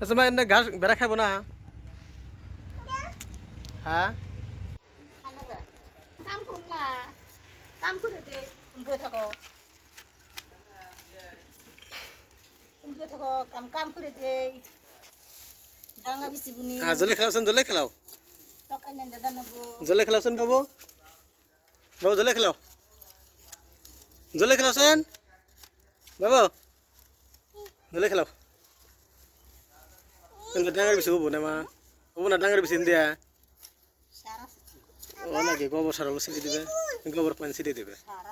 আচ্ছা মা এনে ঘাস বেড়া খাবো না হ্যাঁ কাম করুন না কাম করে দে বসে থাকো বসে থাকো কাম কাম করে দে ডাঙ্গা বেশি বুনি হ্যাঁ জলে খেলাওছেন জলে খেলাও টাকা নেন দাদা নেবো জলে খেলাওছেন বাবু বাবু জলে খেলাও জলে খেলাওছেন বাবু জলে খেলাও ডাঙ্গার বেশি হবো না মা হবো না ডাঙ্গার বেশি দিয়া সারা ও নাকি গোবর সার ছিটে দিবে গোবর পানি ছিটে দিবে সারা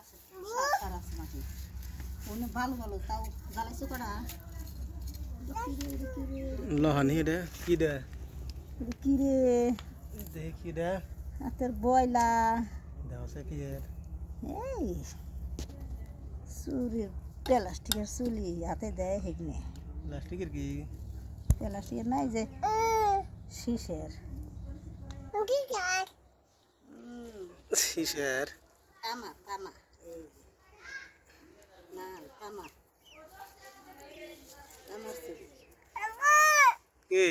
সারা মাটি ওনে ভালো ভালো তাও জ্বালাইছো কড়া লহানি দে কি দে কি রে দেখি দে হাতের বয়লা দেওয়া কি এই চুরির প্লাস্টিকের চুলি হাতে দেয় হেগনে প্লাস্টিকের কি প্লাস্টিকের নাই যে শীষের শিশের তামা তামা এই না তামা তামার চুরি কি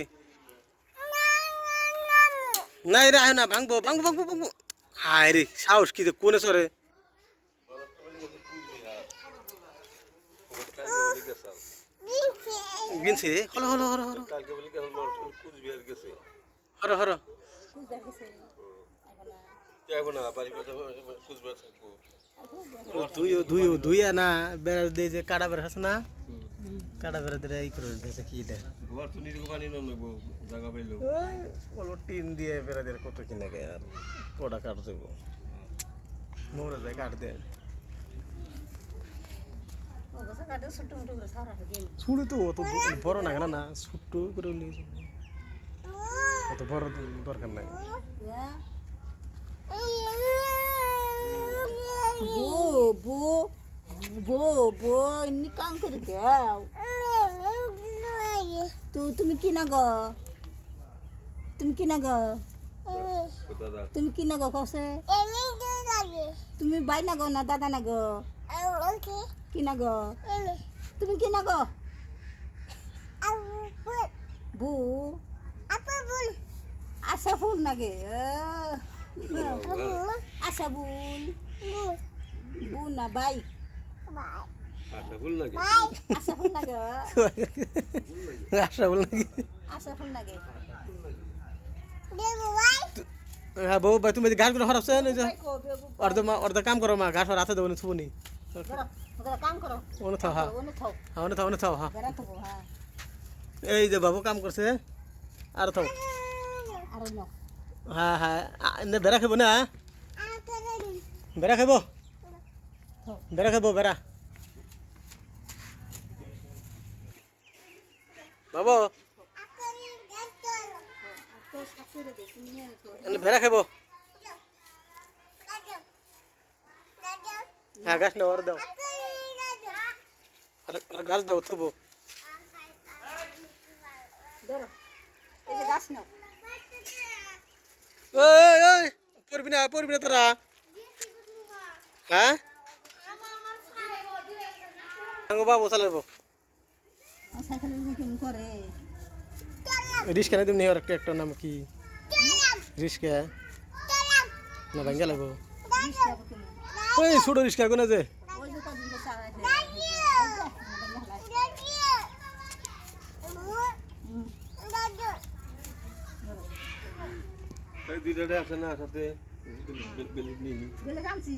নাই রে আয় না ভাঙবো ভাঙবো ভাঙবো ভাঙবো হায় রে সাহস কি কোনে সরে গিনছে হলো হলো হলো হলো হলো হলো দুই না বেড়া দিয়ে যে কাটা বেড়া আছে না কাটা বেড়া দিয়ে এই করে দিয়েছে কি দেয় টিন দিয়ে বেড়া দিয়ে কত কিনে গে আর কটা কাট দেবো মোড়ে যায় কাট দেয় ছুড়ে তো অত বড় না কেন না ছোট্ট করে নিয়েছে অত বড় দরকার নাই বো বো বো বো ইনি কাম করে দাও তো তুমি কি না গো তুমি কি না গো তুমি কি না গো কসে তুমি বাই না গো না দাদা না গো কি না গো তুমি কি না গো বু আশা ফুল নাগে আশা বুল বু না বাই আশা ফুল নাগে আশা বল নাকি আশা ফুল নাগে হ্যাঁ বউ ভাই তুমি ঘাস করে হরাচ্ছেন অর্ধ কাম করো মা ঘাস হাতে দেবো ছুবনি কাম করো অনু থাও হ্যাঁ অনু থাও হ্যাঁ হ্যাঁ এই যে বাবু কাম করছে আর থাও আর ন হ্যাঁ হ্যাঁ এনে বেড়া খাবো না বেড়া খাবো বেড়া খাবো বেড়া বাবু এনে বেড়া খাবো হ্যাঁ গাছ নাও আর দাও আর গাছ দাও থবো ধরো এই যে গাছ নাও ওই ওই পড়বি না তোরা হ্যাঁ বাবু চালাবো সাইকেল কেমন করে রিস্কা না তুমি একটা একটা নাম কি রিস্কা না ভাঙ্গা লাগবো ওই ছোট রিস্কা কোনা যে ওই যে কদিন চালায় দুইটা আছে না সাথে গেলে কামছি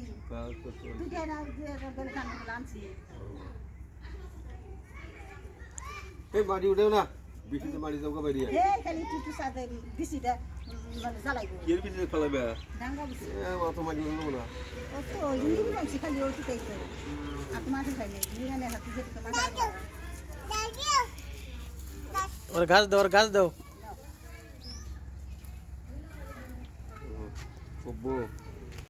দুইটা না গেলে কামছি এই মাটি উঠেও না বিশিতে মাটি যাও বাইরে এই খালি টুটু সাথে বিসিটা মানে জ্বালাইবো এর বিশিতে ফেলাবে ডাঙ্গা বিসি অত মাটি উঠবো না ও তো হিন্দু কামছি খালি ওটি তাইছে আর মাছ খাই নাই নিগানে হাতে যেতে মাছ ওর গাছ দাও কব্বো